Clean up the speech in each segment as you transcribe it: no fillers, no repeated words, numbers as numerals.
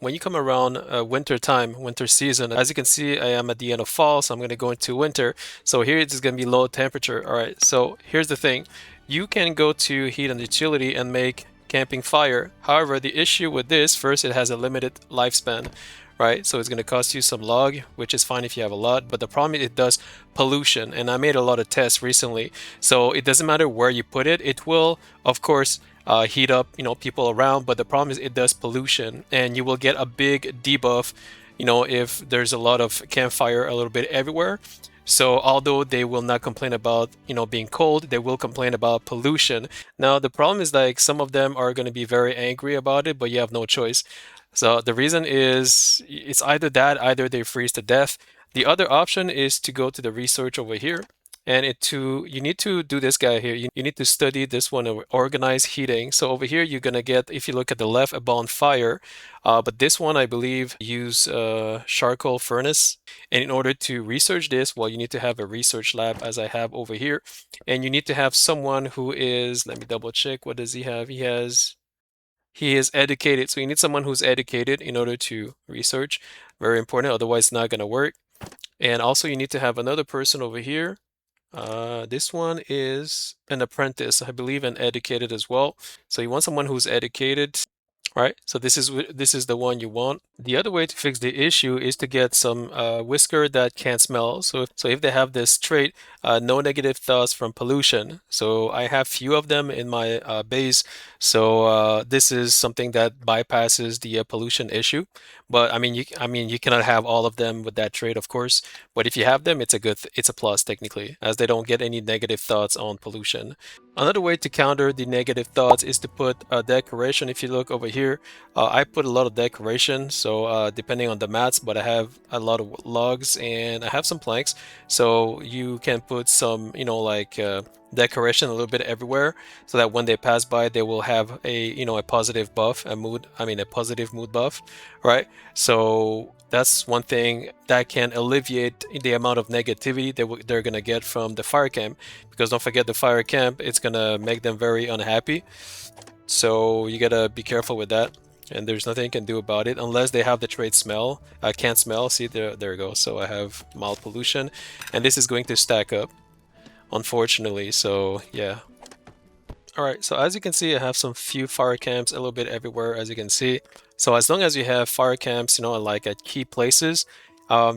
when you come around winter time, winter season, as you can see, I am at the end of fall, so I'm going to go into winter. So here it's going to be low temperature. All right, so here's the thing. You can go to heat and utility and make camping fire. However, the issue with this, first, it has a limited lifespan, right? So it's going to cost you some log, which is fine if you have a lot, but the problem is it does pollution. And I made a lot of tests recently. So it doesn't matter where you put it. It will, of course, heat up, people around, but the problem is it does pollution, and you will get a big debuff, if there's a lot of campfire a little bit everywhere. So although they will not complain about, being cold, they will complain about pollution. Now the problem is like some of them are going to be very angry about it, but you have no choice. So the reason is it's either that, either they freeze to death. The other option is to go to the research over here. And you need to do this guy here. You need to study this one, organized heating. So over here, you're gonna get, if you look at the left, a bonfire. But this one, I believe, use charcoal furnace. And in order to research this, well, you need to have a research lab, as I have over here. And you need to have someone who is, let me double check. What does he have? He is educated. So you need someone who's educated in order to research. Very important. Otherwise, it's not gonna work. And also, you need to have another person over here. This one is an apprentice, I believe, and educated as well. So you want someone who's educated, right? So this is the one you want. The other way to fix the issue is to get some whisker that can't smell. So if they have this trait, no negative thoughts from pollution. So I have few of them in my base. So this is something that bypasses the pollution issue. But I mean, you cannot have all of them with that trait, of course. But if you have them, it's a plus technically, as they don't get any negative thoughts on pollution. Another way to counter the negative thoughts is to put a decoration. If you look over here, I put a lot of decoration. So depending on the mats, but I have a lot of logs and I have some planks. So you can put some, like decoration a little bit everywhere, so that when they pass by, they will have a positive buff, a positive mood buff, right? So that's one thing that can alleviate the amount of negativity they're gonna get from the fire camp, because don't forget the fire camp, it's gonna make them very unhappy. So you gotta be careful with that, and there's nothing you can do about it unless they have the trait smell. I can't smell. See, there we go. So I have mild pollution, and this is going to stack up, unfortunately. So yeah. All right, so as you can see, I have some few fire camps a little bit everywhere, as you can see. So as long as you have fire camps, like at key places,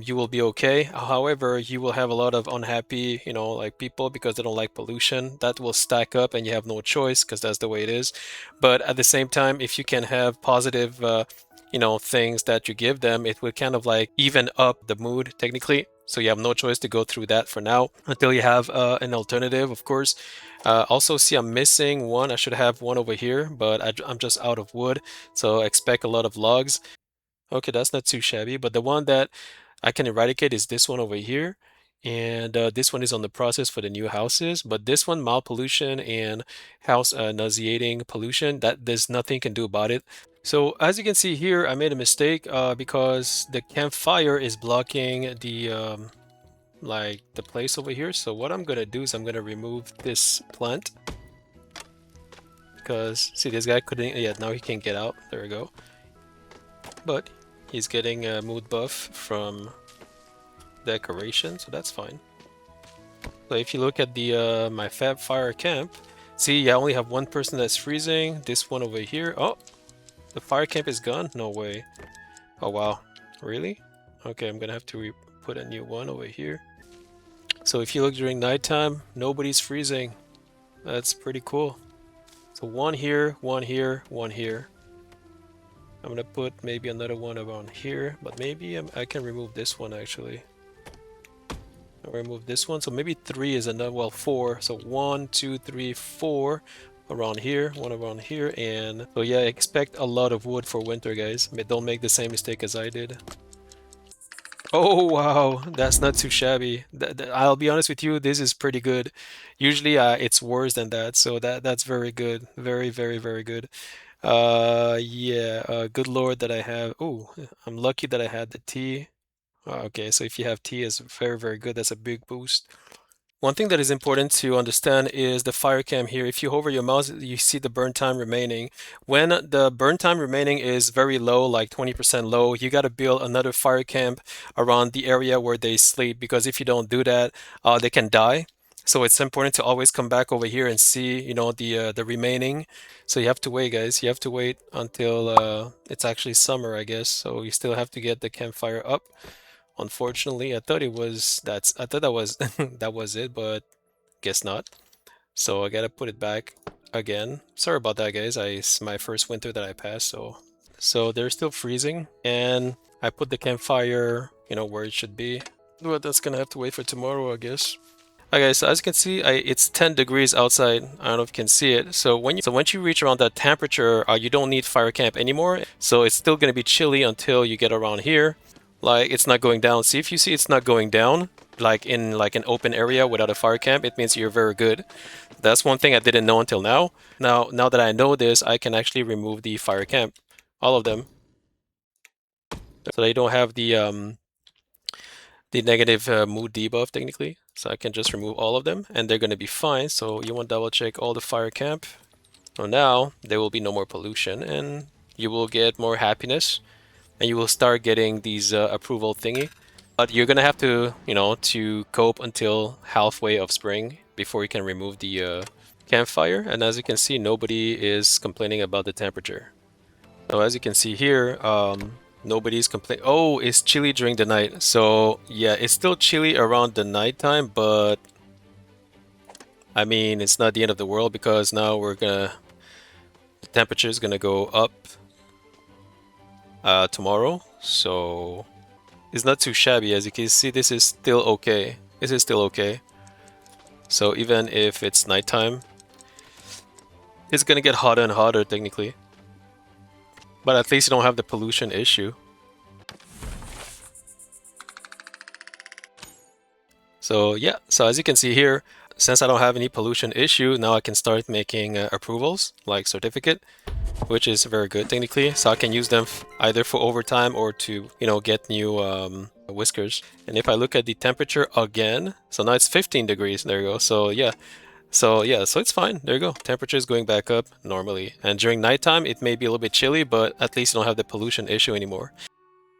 you will be okay. However, you will have a lot of unhappy, like people, because they don't like pollution. That will stack up and you have no choice, because that's the way it is. But at the same time, if you can have positive, things that you give them, it will kind of like even up the mood technically. So you have no choice to go through that for now until you have an alternative, of course. Also, see, I'm missing one. I should have one over here, but I'm just out of wood, so expect a lot of logs. Okay, that's not too shabby, but the one that I can eradicate is this one over here. And this one is on the process for the new houses, but this one, mild pollution and house nauseating pollution, that there's nothing you can do about it. So as you can see here, I made a mistake because the campfire is blocking the like the place over here. So what I'm gonna do is I'm gonna remove this plant, because see, this guy couldn't, yeah, now he can get out. There we go. But he's getting a mood buff from decoration, so that's fine. So if you look at the my Fab Fire camp, see, I only have one person that's freezing. This one over here. Oh, the fire camp is gone. No way. Oh wow, really? Okay, I'm gonna have to put a new one over here. So if you look during nighttime, nobody's freezing. That's pretty cool. So one here, one here, one here. I'm gonna put maybe another one around here, but maybe I can remove this one actually. I'll remove this one, so maybe three is another, well, four. So one, two, three, four around here, one around here, and so yeah, expect a lot of wood for winter, guys. Don't make the same mistake as I did. Oh wow, that's not too shabby. I'll be honest with you, this is pretty good. Usually it's worse than that, so that's very good. Very, very, very good. Yeah, good lord that I have. Oh, I'm lucky that I had the tea. Okay, so if you have tea, it's very, very good. That's a big boost. One thing that is important to understand is the fire cam here. If you hover your mouse, you see the burn time remaining. When the burn time remaining is very low, like 20% low, you got to build another fire camp around the area where they sleep, because if you don't do that, they can die. So it's important to always come back over here and see, the remaining. So you have to wait, guys. You have to wait until it's actually summer, I guess. So you still have to get the campfire up. Unfortunately, I thought that was that was it, but guess not. So I gotta put it back again. Sorry about that, guys. It's my first winter that I passed, so they're still freezing, and I put the campfire, where it should be. But that's gonna have to wait for tomorrow, I guess. Okay, so as you can see, it's 10 degrees outside. I don't know if you can see it. So once you reach around that temperature, you don't need fire camp anymore. So it's still gonna be chilly until you get around here. Like, it's not going down. See, if you see it's not going down, like in like an open area without a fire camp, it means you're very good. That's one thing I didn't know until now. Now that I know this, I can actually remove the fire camp, all of them, so they don't have the negative mood debuff technically. So I can just remove all of them and they're going to be fine. So you want to double check all the fire camp. So now there will be no more pollution and you will get more happiness and you will start getting these approval thingy. But you're going to have to, to cope until halfway of spring before you can remove the campfire. And as you can see, nobody is complaining about the temperature. So as you can see here, nobody's complaining. Oh, it's chilly during the night. So yeah, it's still chilly around the nighttime, but I mean, it's not the end of the world because now the temperature is gonna go up tomorrow. So it's not too shabby. As you can see, this is still okay. This is still okay. So even if it's nighttime, it's gonna get hotter and hotter technically. But at least you don't have the pollution issue. So yeah, so as you can see here, since I don't have any pollution issue, now I can start making approvals, like certificate, which is very good technically. So I can use them either for overtime or to, get new whiskers. And if I look at the temperature again, so now it's 15 degrees, there you go. So yeah, so it's fine. There you go. Temperature is going back up normally. And during nighttime, it may be a little bit chilly, but at least you don't have the pollution issue anymore.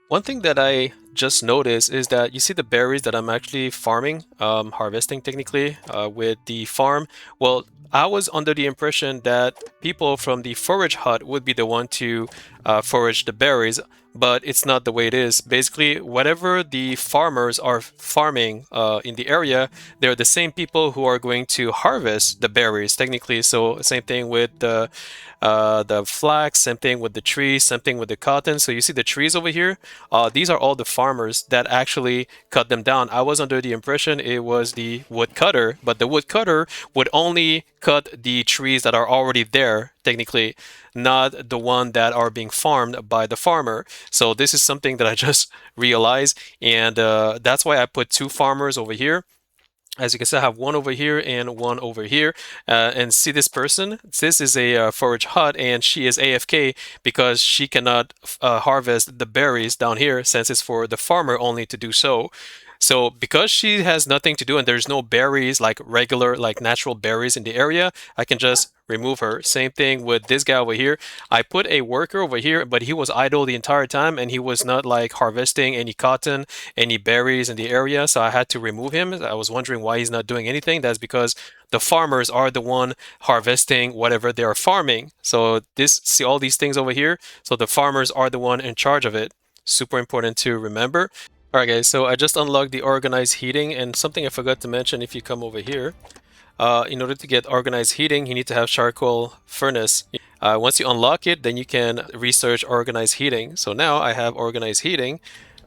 One thing that I just noticed is that you see the berries that I'm actually farming, harvesting technically with the farm. Well, I was under the impression that people from the forage hut would be the one to forage the berries, but it's not the way it is. Basically, whatever the farmers are farming in the area, they're the same people who are going to harvest the berries technically. So same thing with the flax, same thing with the trees, same thing with the cotton. So you see the trees over here, these are all the farmers that actually cut them down. I was under the impression it was the woodcutter, but the woodcutter would only cut the trees that are already there, technically, not the one that are being farmed by the farmer. So this is something that I just realized, and that's why I put two farmers over here. As you can see, I have one over here and one over here. And see this person? This is a forage hut, and she is AFK because she cannot harvest the berries down here since it's for the farmer only to do so. So because she has nothing to do and there's no berries, like regular, like natural berries in the area, I can just remove her. Same thing with this guy over here. I put a worker over here, but he was idle the entire time and he was not like harvesting any cotton, any berries in the area, so I had to remove him. I was wondering why he's not doing anything. That's because the farmers are the one harvesting whatever they are farming. So see all these things over here? So the farmers are the one in charge of it. Super important to remember. Alright guys, so I just unlocked the organized heating, and something I forgot to mention, if you come over here, in order to get organized heating, you need to have charcoal furnace. Once you unlock it, then you can research organized heating. So now I have organized heating.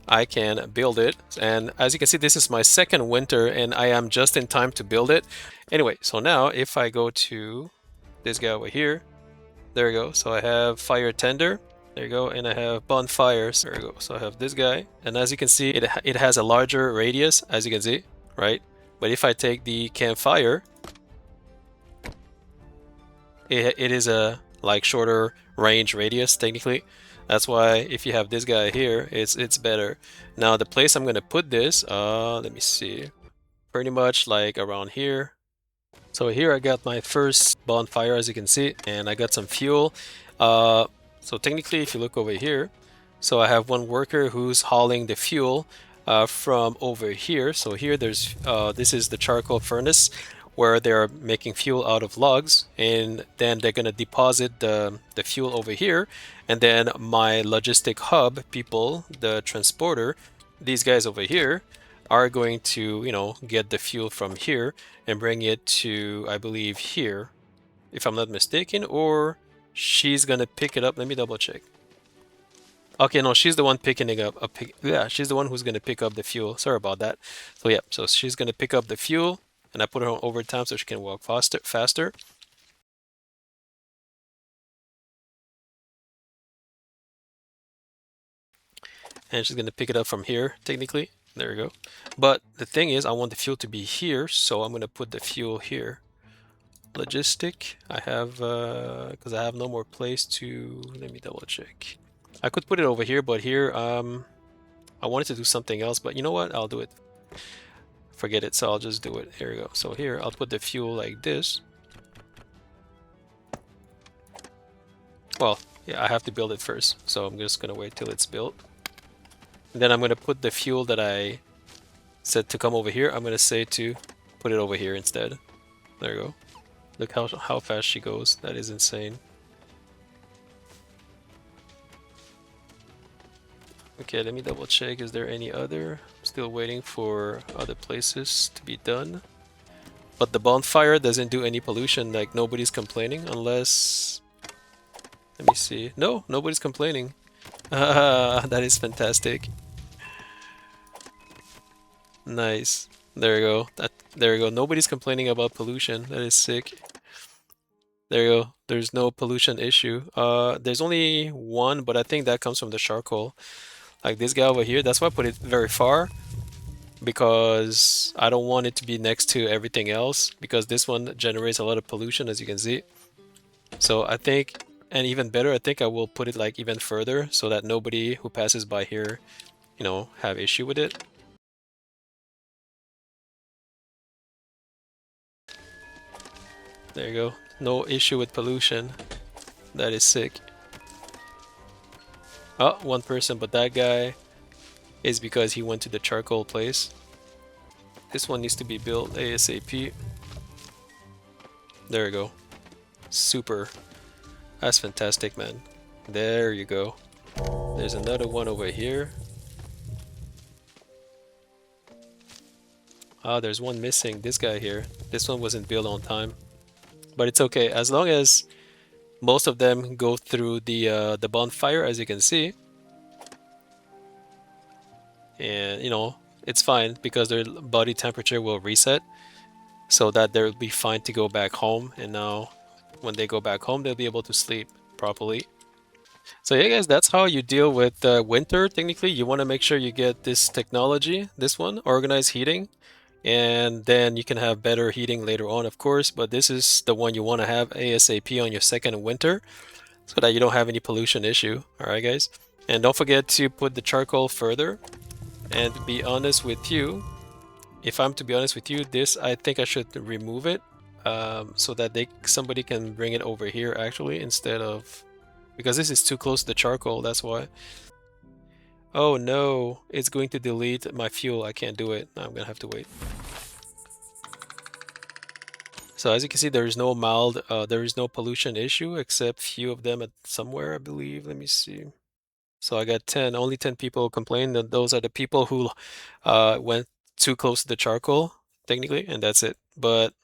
I can build it, and as you can see, this is my second winter and I am just in time to build it. Anyway, so now if I go to this guy over here, there we go. So I have fire tender. There you go, and I have bonfires. There you go. So I have this guy, and as you can see, it has a larger radius, as you can see, right? But if I take the campfire, it is a like shorter range radius technically. That's why if you have this guy here, it's better. Now the place I'm gonna put this, let me see. pretty much like around here. So here I got my first bonfire, as you can see, and I got some fuel. So technically, if you look over here, so I have one worker who's hauling the fuel from over here. So here there's this is the charcoal furnace where they're making fuel out of logs, and then they're gonna deposit the fuel over here, and then my logistic hub people, the transporter, these guys over here are going to, you know, get the fuel from here and bring it to, I believe, here, if I'm not mistaken, or she's gonna pick it up. Let me double check. Okay, no, she's the one picking it up. Yeah, she's the one who's gonna pick up the fuel. Sorry about that. So yeah, so she's gonna pick up the fuel, and I put her on overtime so she can walk faster. And she's gonna pick it up from here, technically. There we go. But the thing is, I want the fuel to be here, so I'm gonna put the fuel here. Logistic, I have, because I have no more place to, let me double check. I could put it over here, but here, I wanted to do something else, but you know what? I'll do it. Forget it, so I'll just do it. Here we go. So here, I'll put the fuel like this. Well, yeah, I have to build it first, so I'm just gonna wait till it's built. And then I'm gonna put the fuel that I said to come over here. I'm gonna say to put it over here instead. There you go. Look how fast she goes. That is insane. Okay, let me double check. Is there any other? Still waiting for other places to be done. But the bonfire doesn't do any pollution, like nobody's complaining unless... Let me see. No, nobody's complaining. That is fantastic. Nice. There you go. There you go. Nobody's complaining about pollution. That is sick. There you go. There's no pollution issue. There's only one, but I think that comes from the charcoal. Like this guy over here, that's why I put it very far, because I don't want it to be next to everything else, because this one generates a lot of pollution, as you can see. So I think, and even better, I think I will put it like even further so that nobody who passes by here, you know, have issue with it. There you go. No issue with pollution. That is sick. Oh, one person, but that guy is because he went to the charcoal place. This one needs to be built ASAP. There you go. Super. That's fantastic, man. There you go. There's another one over here. Ah, there's one missing. This guy here. This one wasn't built on time. But it's okay. As long as most of them go through the bonfire, as you can see. And, you know, it's fine because their body temperature will reset so that they'll be fine to go back home. And now when they go back home, they'll be able to sleep properly. So yeah, guys, that's how you deal with winter. Technically, you want to make sure you get this technology, this one, organized heating, and then you can have better heating later on, of course. But this is the one you want to have ASAP on your second winter so that you don't have any pollution issue. All right, guys. And don't forget to put the charcoal further. And to be honest with you, if I'm to be honest with you, this, I think I should remove it so that somebody can bring it over here actually instead of... Because this is too close to the charcoal, that's why. Oh no, it's going to delete my fuel. I can't do it. I'm gonna have to wait. So as you can see, there is no there is no pollution issue except few of them at somewhere, I believe. Let me see. So I got 10, only 10 people complained, and those are the people who went too close to the charcoal, technically, and that's it. But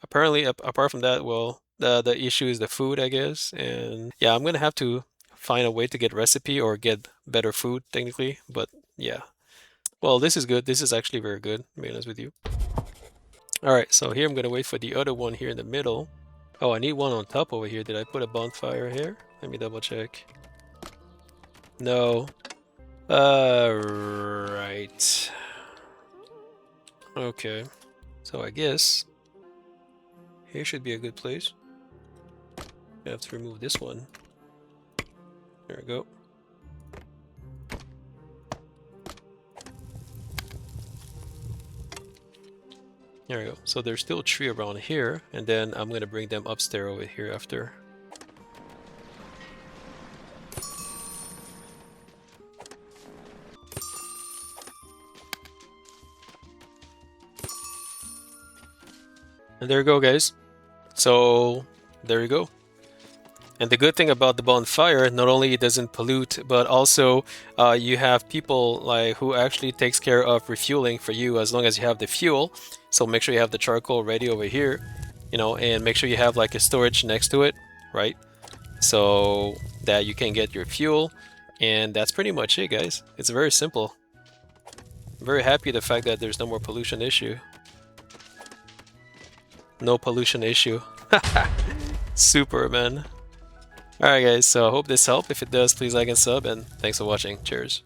apparently, apart from that, well, the issue is the food, I guess. And yeah, I'm gonna have to find a way to get recipe or get better food, technically. But yeah. Well, this is good. This is actually very good, to be honest with you. All right, so here I'm gonna wait for the other one here in the middle. Oh, I need one on top over here. Did I put a bonfire here? Let me double check. No. Right. Okay. So I guess here should be a good place. I have to remove this one. There we go. There we go. So there's still a tree around here, and then I'm gonna bring them upstairs over here after. And there you go, guys. So there you go. And the good thing about the bonfire, not only it doesn't pollute, but also you have people like who actually takes care of refueling for you as long as you have the fuel. So make sure you have the charcoal ready over here, you know, and make sure you have like a storage next to it, right? So that you can get your fuel. And that's pretty much it, guys. It's very simple. I'm very happy the fact that there's no more pollution issue. No pollution issue. Super, man. Alright guys, so I hope this helped. If it does, please like and sub, and thanks for watching. Cheers.